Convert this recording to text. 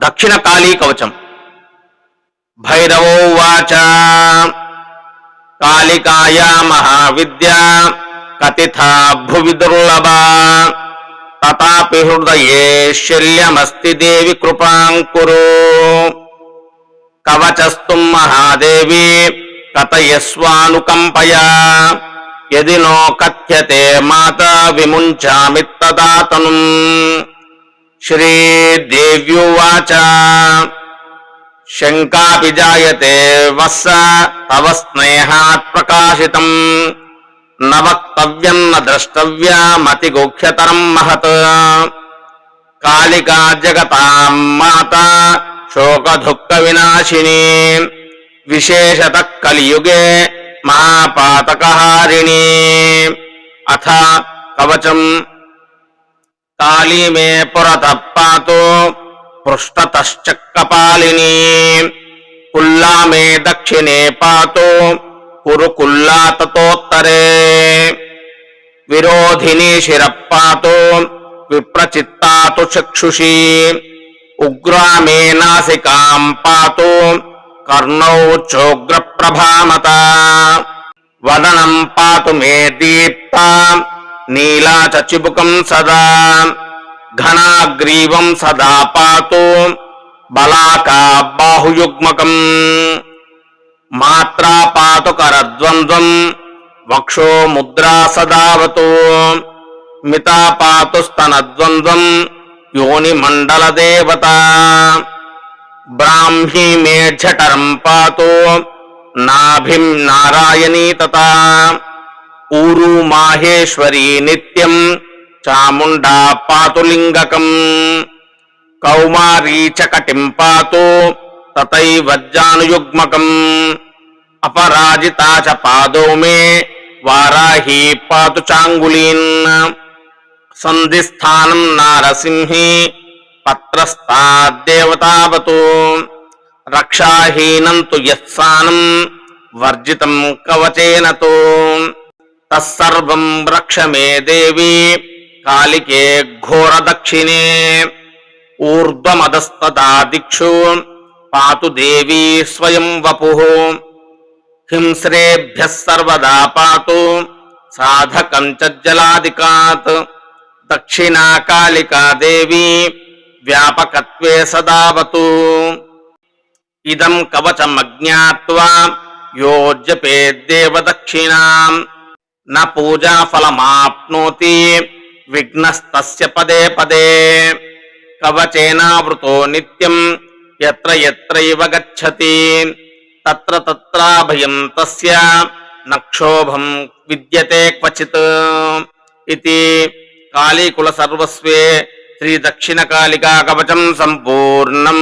దక్షిణకాళీ కవచం. భైరవోవాచ కాళికాయా మహావిద్యా కథితా భువి దుర్లభా తథాపి హృదయే శల్యమస్తి దేవి కృపాం కురు. కవచస్తు మహాదేవి కథయస్వానుకంపయా యది నో కథ్యతే మాతా విముంచామి తదా తనుం. శ్రీదేవ్యువాచ శంకాపి జాయతే వత్స తవ స్నేహాత్ ప్రకాశితం న వక్తవ్యం న ద్రష్టవ్యమతి గోఖ్యతరం మహత్. కాళికా జగతాం మాతా శోకదుఃఖ వినాశిని విశేషతః కలియుగే మహాపాతకహారిణి. అథ కవచం. కాళీ మే పురతః పాతు పృష్ఠతశ్చక్రపాలిని కుల్లా మే దక్షిణే పాతు కురు కుల్లా తతోత్తరే. విరోధిని శిరః పాతు విప్రచిత్తాతు చక్షుషి ఉగ్రా మే నాసికాం పాతు కర్ణౌ చోగ్ర ప్రభామత. వదనం పాతు మే దీప్తా నీలా చచిబుకం సదా ఘనాగ్రీవం సదా పాతు బలాకా బాహుయుగ్మకం. మాత్రా పాతు కరద్వంద్వం వక్షో ముద్రా సదావతు మితా పాతు స్తనద్వంద్వం యోని మండల దేవత. బ్రాహ్మీ మే జఠరం పాతు నాభిం నారాయణీ తథా ఊరు మాహేశ్వరీ నిత్యం చాముండా పాతు లింగకం. కౌమారీ చకటిం పాతు తథైవజ్జానుయుగ్మకం. అపరాజితా చ పాదౌ మే వారాహీ పాతు చాంగులీన్. సంధిస్థానం నారసింహీ పత్రస్తాద్దేవతావతు. రక్షాహీనం తు యత్సానం వర్జితం కవచేన తు. తస్సర్వం రక్ష మే దేవి కాళికే ఘోర దక్షిణే. ఊర్ధ్వమధస్తదా దిక్షు పాతు దేవీ స్వయం వపుః. హింస్రేభ్యః సర్వదా పాతు సాధకం చ జలాదికాత్. దక్షిణా కాళికా దేవి వ్యాపకత్వే సదావతు. ఇదం కవచమజ్ఞాత్వా యో జపేద్దేవ దక్షిణాం న పూజా ఫలమాప్నోతి విఘ్నస్తస్య పదే పదే. కవచేనావృతో నిత్యం యత్ర యత్రైవ గచ్చతి తత్ర తత్రాభయం తస్య న క్షోభం విద్యతే క్వచిత్. ఇతి కాళీకుల సర్వస్వే శ్రీ దక్షిణ కాళికా కవచం సంపూర్ణం.